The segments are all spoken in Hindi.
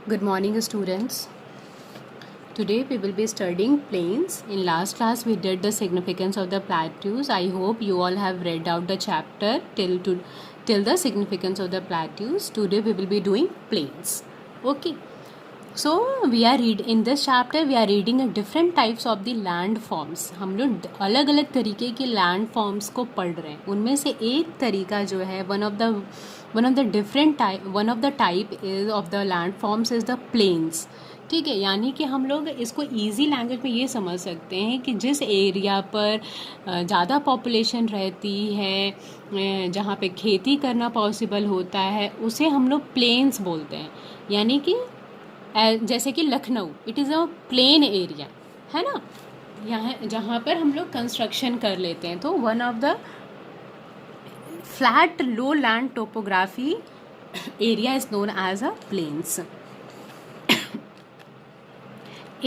Good morning, students. Today we will be studying plains. In last class we did the significance of the plateaus. I hope you all have read out the chapter till the significance of the plateaus. Today we will be doing plains. Okay. So we are in this chapter we are reading a different types of the land forms. हम लोग अलग अलग तरीके के land forms को पढ़ रहे हैं. उनमें से एक तरीका जो है one of the type is of the land forms is the plains. ठीक है, यानी कि हम लोग इसको इजी लैंग्वेज में ये समझ सकते हैं कि जिस एरिया पर ज़्यादा पॉपुलेशन रहती है, जहाँ पे खेती करना पॉसिबल होता है, उसे हम लोग प्लेन्स बोलते हैं. यानी कि जैसे कि Lucknow, it is a plane area, है ना, यहाँ जहाँ पर हम लोग कंस्ट्रक्शन कर लेते हैं. तो one of the flat low land topography area is known as a plains.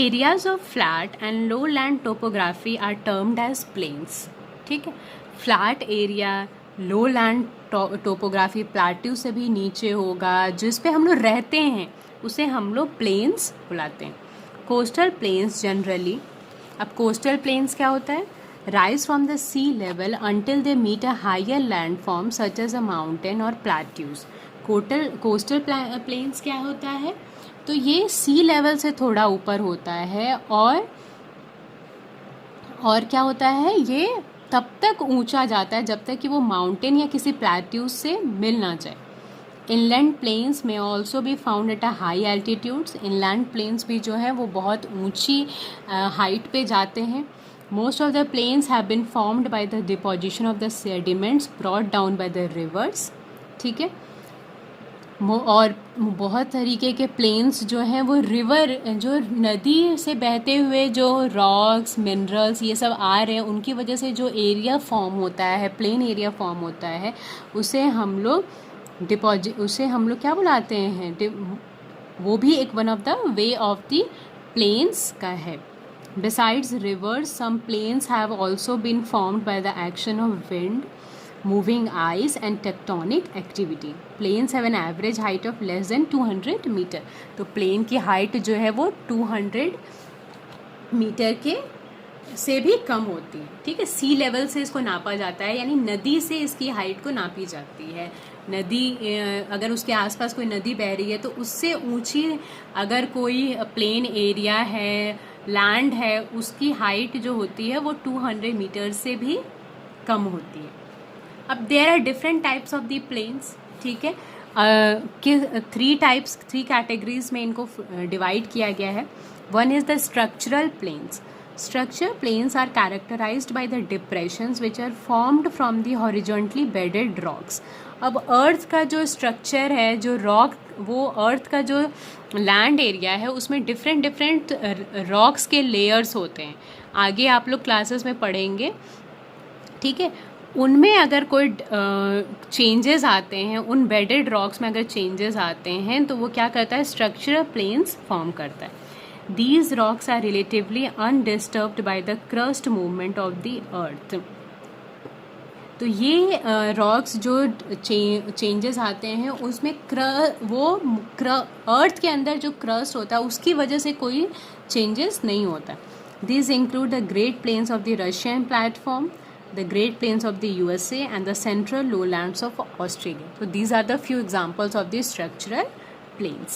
Areas of flat and low land topography are termed as plains. ठीक है, फ्लैट एरिया, लो लैंड टोपोग्राफी, प्लाट्यू से भी नीचे होगा, जिस पे हम लोग रहते हैं उसे हम लोग प्लेन्स बुलाते हैं. कोस्टल प्लेन्स जनरली, अब कोस्टल प्लेन्स क्या होता है? Rise from the sea level until they meet a higher land form such as a mountain or plateaus. Coastal plains क्या होता है? तो ये सी लेवल से थोड़ा ऊपर होता है और क्या होता है, ये तब तक ऊंचा जाता है जब तक कि वो माउंटेन या किसी प्लेट्यूज से मिल ना जाए. इनलैंड प्लेन्स में ऑल्सो भी found at a high altitudes. Inland plains भी जो है वो बहुत ऊंची हाइट पे जाते हैं. Most of the plains have been formed by the deposition of the sediments brought down by the rivers. ठीक है, और बहुत तरीके के प्लेन्स जो हैं वो रिवर, जो नदी से बहते हुए जो रॉक्स, मिनरल्स ये सब आ रहे हैं, उनकी वजह से जो एरिया फॉर्म होता है, प्लेन एरिया फॉर्म होता है, उसे हम लोग क्या बुलाते हैं? वो भी एक one of the way of the plains का है. Besides rivers, some plains have also been formed by the action of wind, moving ice and tectonic activity. Plains have an average height of less than 200 metre. तो प्लेन की हाइट जो है वो 200 मीटर के से भी कम होती है. ठीक है, सी लेवल से इसको नापा जाता है, यानी नदी से इसकी हाइट को नापी जाती है. नदी अगर उसके आसपास कोई नदी बह रही है तो उससे ऊंची अगर कोई प्लेन एरिया है, लैंड है, उसकी हाइट जो होती है वो 200 मीटर से भी कम होती है. अब there are different types of the plains. ठीक है, थ्री कैटेगरीज में इनको डिवाइड किया गया है. One is the structural plains. Structural plains are characterised by the depressions which are formed from the horizontally bedded rocks. अब अर्थ का जो स्ट्रक्चर है, जो रॉक, वो अर्थ का जो लैंड एरिया है उसमें डिफरेंट रॉक्स के लेयर्स होते हैं. आगे आप लोग क्लासेस में पढ़ेंगे. ठीक है, उनमें अगर कोई चेंजेस आते हैं, उन बेडेड रॉक्स में अगर चेंजेस आते हैं तो वो क्या करता है? स्ट्रक्चरल प्लेन्स फॉर्म करता है. These rocks are relatively undisturbed by the crust movement of the earth. तो ये रॉक्स जो चेंजेस आते हैं उसमें अर्थ के अंदर जो क्रस्ट होता है उसकी वजह से कोई चेंजेस नहीं होता. These include the great plains of the Russian platform, the Great Plains of the USA and the central lowlands of Australia. So these are the few examples of the structural plains.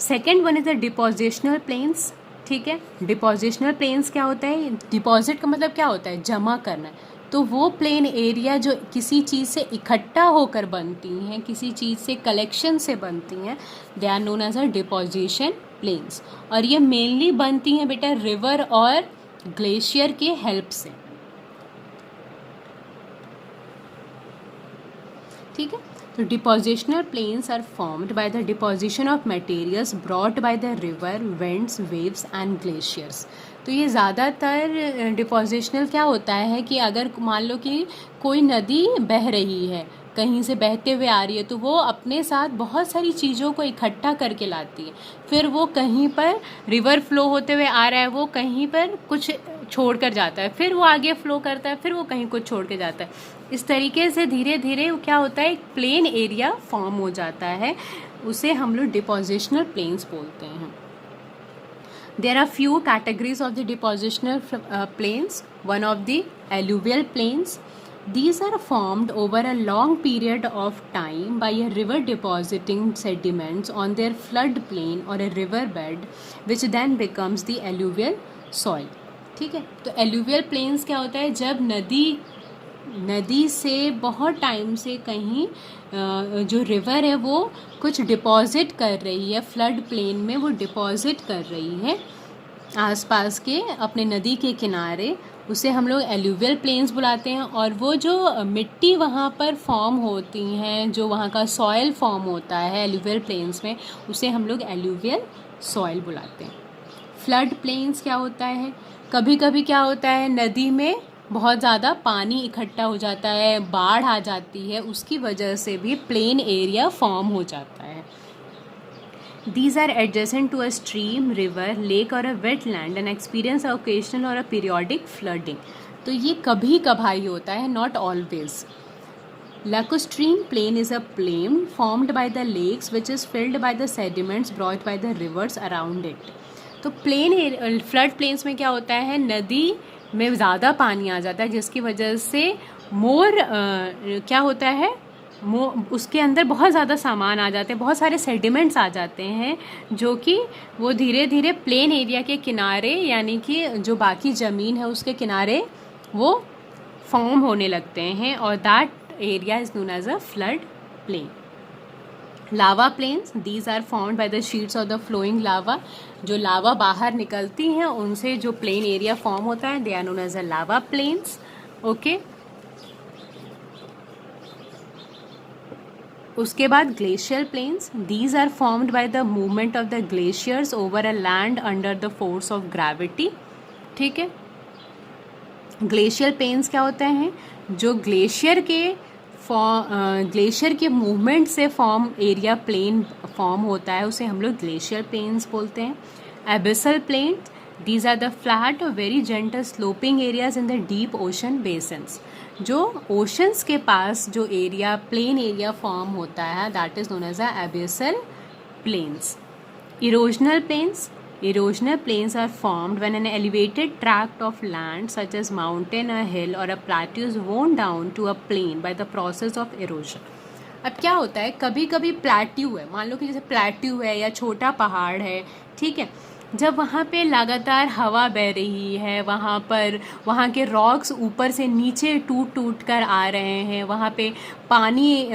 Second one is the depositional plains. ठीक है, depositional plains क्या होता है? डिपॉजिट का मतलब क्या होता है? जमा करना. तो वो प्लेन एरिया जो किसी चीज़ से इकट्ठा होकर बनती हैं, किसी चीज़ से कलेक्शन से बनती हैं, they are known as a deposition plains. और ये मेनली बनती हैं बेटा रिवर और ग्लेशियर के हेल्प से. ठीक है, तो depositional plains are formed by the deposition of materials brought by the river, winds, waves and glaciers. तो ये ज़्यादातर डिपोजिशनल क्या होता है कि अगर मान लो कि कोई नदी बह रही है, कहीं से बहते हुए आ रही है, तो वो अपने साथ बहुत सारी चीज़ों को इकट्ठा करके लाती है. फिर वो कहीं पर रिवर फ्लो होते हुए आ रहा है, वो कहीं पर कुछ छोड़ कर जाता है, फिर वो आगे फ्लो करता है, फिर वो कहीं कुछ छोड़ के जाता है. इस तरीके से धीरे धीरे क्या होता है, एक प्लेन एरिया फॉर्म हो जाता है उसे हम लोग डिपोजिशनल प्लेन्स बोलते हैं. There are few categories of the depositional plains. One of the alluvial plains. These are formed over a long period of time by a river depositing sediments on their flood plain or a river bed, which then becomes the alluvial soil. ठीक है, तो alluvial plains क्या होता है? जब नदी से बहुत टाइम से कहीं जो रिवर है वो कुछ डिपॉजिट कर रही है, फ्लड प्लेन में वो डिपॉजिट कर रही है आसपास के अपने नदी के किनारे, उसे हम लोग एल्यूवियल प्लेन्स बुलाते हैं. और वो जो मिट्टी वहाँ पर फॉर्म होती हैं, जो वहाँ का सॉयल फॉर्म होता है एल्यूवियल प्लेन्स में, उसे हम लोग एल्यूवियल सॉयल बुलाते हैं. फ्लड प्लेन्स क्या होता है? कभी कभी क्या होता है, नदी में बहुत ज़्यादा पानी इकट्ठा हो जाता है, बाढ़ आ जाती है, उसकी वजह से भी प्लेन एरिया फॉर्म हो जाता है. These are adjacent to a stream, river, lake or a wetland and experience occasional or a periodic flooding. तो ये कभी कभाई होता है, not always. Lacustrine plain is a plain formed by the lakes which is filled by the sediments brought by the rivers around it. तो प्लेन फ्लड प्लेन्स में क्या होता है, नदी में ज़्यादा पानी आ जाता है जिसकी वजह से क्या होता है, उसके अंदर बहुत ज़्यादा सामान आ जाते हैं, बहुत सारे सेडिमेंट्स आ जाते हैं जो कि वो धीरे धीरे प्लेन एरिया के किनारे, यानी कि जो बाकी ज़मीन है उसके किनारे वो फॉर्म होने लगते हैं, और that area is known as a flood plain. Lava plains, these are formed by the sheets of the flowing lava. जो लावा बाहर निकलती हैं उनसे जो प्लेन एरिया फॉर्म होता है, they are known as a lava plains. Okay, उसके बाद glacier plains. These are formed by the movement of the glaciers over a land under the force of gravity. ठीक है, ग्लेशियर प्लेन्स क्या होते हैं, जो ग्लेशियर के मूवमेंट से फॉर्म एरिया प्लेन फॉर्म होता है, उसे हम लोग ग्लेशियर प्लेन्स बोलते हैं. Abyssal plains, these are the flat very gentle sloping areas in the deep ocean basins. जो ओशंस के पास जो एरिया प्लेन एरिया फॉर्म होता है, that is known as a abyssal plains. Erosional plains, erosional plains are formed when an elevated tract of land such as mountain, a hill or a plateau is worn down to a plain by the process of erosion. अब क्या होता है, कभी कभी प्लेट्यू है, मान लो कि जैसे प्लेट्यू है या छोटा पहाड़ है, ठीक है, जब वहाँ पे लगातार हवा बह रही है, वहाँ के रॉक्स ऊपर से नीचे टूट कर आ रहे हैं, वहाँ पे पानी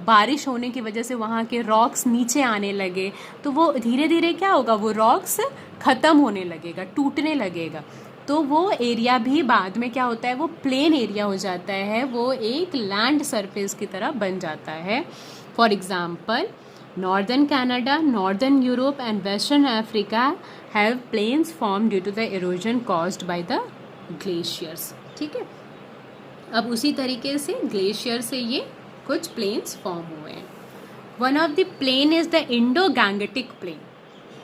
बारिश होने की वजह से वहाँ के रॉक्स नीचे आने लगे, तो वो धीरे धीरे क्या होगा, वो रॉक्स ख़त्म होने लगेगा, टूटने लगेगा, तो वो एरिया भी बाद में क्या होता है, वो प्लेन एरिया हो जाता है, वो एक लैंड सरफेस की तरह बन जाता है. For example, Northern Canada, Northern Europe and Western Africa have plains formed due to the erosion caused by the glaciers. ठीक है, अब उसी तरीके से ग्लेशियर से ये कुछ प्लेन्स फॉर्म हुए हैं. One of the plain is the Indo Gangetic plain.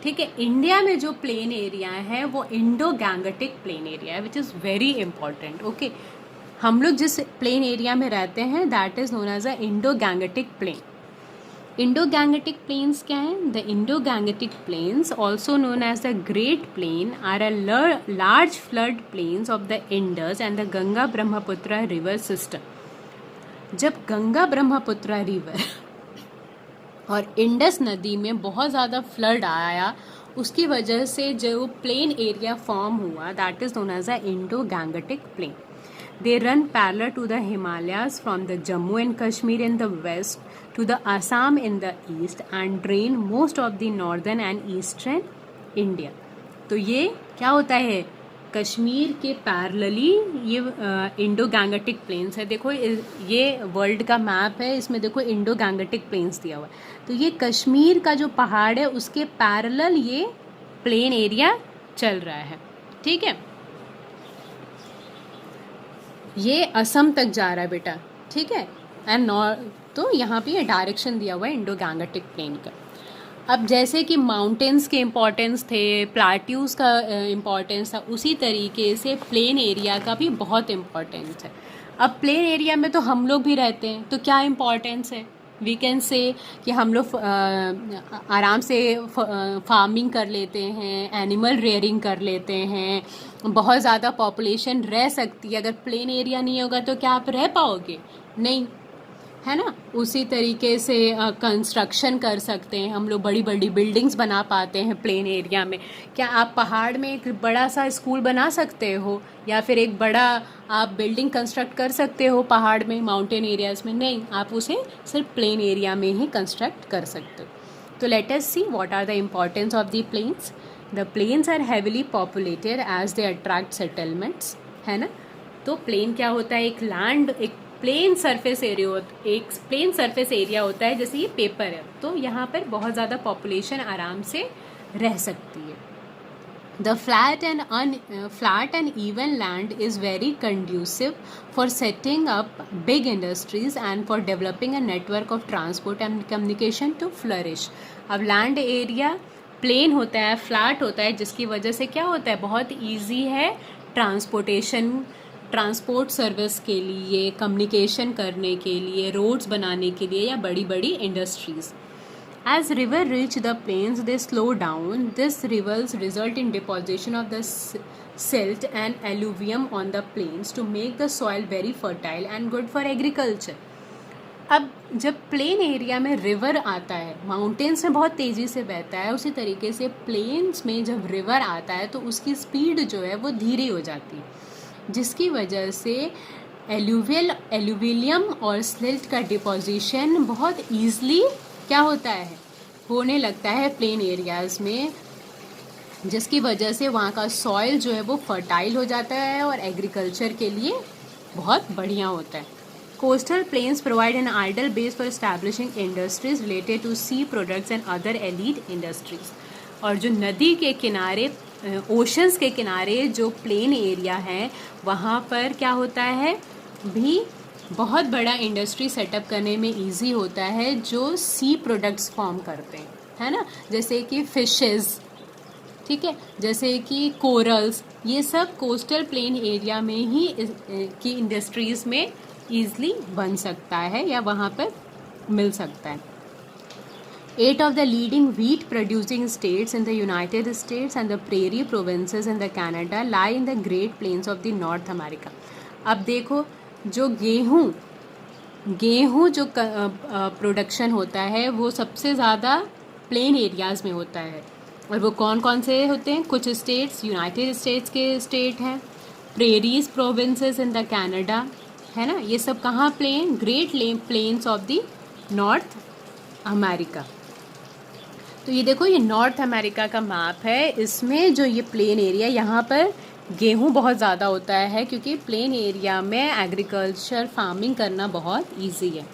ठीक है, इंडिया में जो प्लेन एरिया है वो इंडो गैंगेटिक प्लेन एरिया है, which is very important. Okay, हम लोग जिस प्लेन एरिया में रहते हैं that is known as a Indo Gangetic plain. Indo Gangetic plains क्या हैं? The Indo Gangetic plains, also known as the great plain, are a large flood plains of the Indus and the Ganga Brahmaputra river system. जब गंगा ब्रह्मपुत्र रिवर और इंडस नदी में बहुत ज़्यादा फ्लड आया, उसकी वजह से जो प्लेन एरिया फॉर्म हुआ, that is known as the Indo Gangetic plain. They run parallel to the Himalayas from the Jammu and Kashmir in the west to the Assam in the east and drain most of the northern and eastern India. तो ये क्या होता है, कश्मीर के पैरेलली ये इंडो गैंगेटिक प्लेन्स है. देखो ये वर्ल्ड का मैप है, इसमें देखो इंडो गैंगेटिक प्लेन्स दिया हुआ है. तो ये कश्मीर का जो पहाड़ है उसके पैरेलल ये प्लेन एरिया चल रहा है. ठीक है, ये असम तक जा रहा है बेटा. ठीक है, एंड नॉर्थ, तो यहाँ पे ये डायरेक्शन दिया हुआ है इंडो गैंगेटिक प्लेन का. अब जैसे कि माउंटेन्स के इम्पोर्टेंस थे, प्लेट्यूज का इम्पोर्टेंस था, उसी तरीके से प्लेन एरिया का भी बहुत इम्पोर्टेंस है. अब प्लेन एरिया में तो हम लोग भी रहते हैं, तो क्या इम्पोर्टेंस है, वी कैन से कि हम लोग आराम से फार्मिंग कर लेते हैं, एनिमल रेयरिंग कर लेते हैं, बहुत ज़्यादा पॉपुलेशन रह सकती है। अगर प्लेन एरिया नहीं होगा तो क्या आप रह पाओगे? नहीं, है ना। उसी तरीके से कंस्ट्रक्शन कर सकते हैं हम लोग, बड़ी बड़ी बिल्डिंग्स बना पाते हैं प्लेन एरिया में। क्या आप पहाड़ में एक बड़ा सा स्कूल बना सकते हो, या फिर एक बड़ा आप बिल्डिंग कंस्ट्रक्ट कर सकते हो पहाड़ में, माउंटेन एरियाज़ में? नहीं, आप उसे सिर्फ प्लेन एरिया में ही कंस्ट्रक्ट कर सकते हो। तो let us see what are the importance of the plains. The plains are heavily populated as they attract settlements, है ना। तो प्लेन क्या होता है? एक लैंड, एक प्लेन सरफेस एरिया होता है, जैसे ये पेपर है, तो यहाँ पर बहुत ज़्यादा पॉपुलेशन आराम से रह सकती है। The flat and even land is very conducive for setting up big industries and for developing a network of transport and communication to flourish. अब लैंड एरिया प्लेन होता है, फ्लैट होता है, जिसकी वजह से क्या होता है? बहुत ईजी है ट्रांसपोर्ट सर्विस के लिए, कम्युनिकेशन करने के लिए, रोड्स बनाने के लिए, या बड़ी बड़ी industries. As river reach the plains, they slow down. These rivers result in deposition of the silt and alluvium on the plains to make the soil very fertile and good for agriculture. अब जब प्लेन एरिया में रिवर आता है, माउंटेन्स में बहुत तेज़ी से बहता है, उसी तरीके से प्लेन्स में जब रिवर आता है तो उसकी स्पीड जो है वो धीरे हो जाती है, जिसकी वजह से एल्यूविलियम और स्लिल्ट का डिपोजिशन बहुत ईजली क्या होता है? होने लगता है प्लेन एरियाज़ में, जिसकी वजह से वहाँ का सॉइल जो है वो फर्टाइल हो जाता है और एग्रीकल्चर के लिए बहुत बढ़िया होता है। Coastal plains provide an ideal base for establishing industries related to sea products and other elite industries. और जो नदी के किनारे, ओशंस के किनारे जो प्लेन एरिया है, वहाँ पर क्या होता है भी बहुत बड़ा इंडस्ट्री सेटअप करने में इजी होता है, जो सी प्रोडक्ट्स फॉर्म करते हैं, है ना, जैसे कि फिशेस, ठीक है, जैसे कि कोरल्स, ये सब कोस्टल प्लेन एरिया में ही की इंडस्ट्रीज़ में ईजली बन सकता है या वहाँ पर मिल सकता है। 8 of the leading wheat producing states in the United States and the prairie provinces in the Canada lie in the Great Plains of the North America. अब देखो, जो गेहूँ जो प्रोडक्शन होता है वो सबसे ज़्यादा प्लेन एरियाज़ में होता है। और वो कौन कौन से होते हैं? कुछ स्टेट्स यूनाइटेड स्टेट्स के स्टेट हैं, prairies provinces in the Canada, है ना। ये सब कहाँ plain? Great plains of the North America. तो ये देखो, ये नॉर्थ अमेरिका का मैप है, इसमें जो ये प्लेन एरिया, यहाँ पर गेहूँ बहुत ज़्यादा होता है, क्योंकि प्लेन एरिया में एग्रीकल्चर फार्मिंग करना बहुत ईजी है।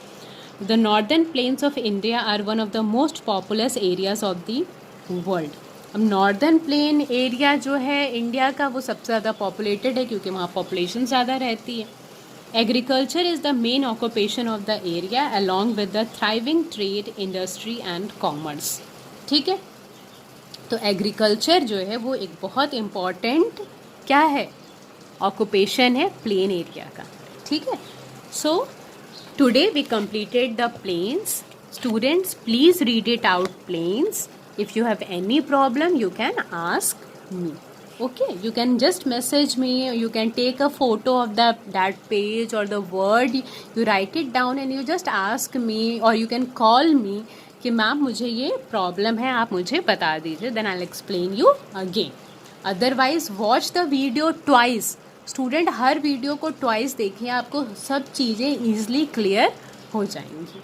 The northern plains of India are one of the most populous areas of the world. अब नॉर्दर्न प्लेन एरिया जो है इंडिया का, वो सबसे ज़्यादा पॉपुलेटेड है, क्योंकि वहाँ पॉपुलेशन ज़्यादा रहती है। Agriculture is the main occupation of the area along with the thriving trade, industry and commerce. ठीक है, तो एग्रीकल्चर जो है वो एक बहुत इम्पॉर्टेंट क्या है? ऑक्यूपेशन है प्लेन एरिया का। ठीक है, so today we completed the plains. Students, please read it out plains. If you have any problem, you can ask me. Okay, you can just message me. You can take a photo of that page or the word. You write it down and you just ask me, or you can call me कि मैम मुझे ये प्रॉब्लम है, आप मुझे बता दीजिए. Then I'll explain you again. Otherwise, watch the video twice. Student her video को ट्वाइस देखिए, आपको सब चीज़ें ईजिली क्लियर हो जाएंगी.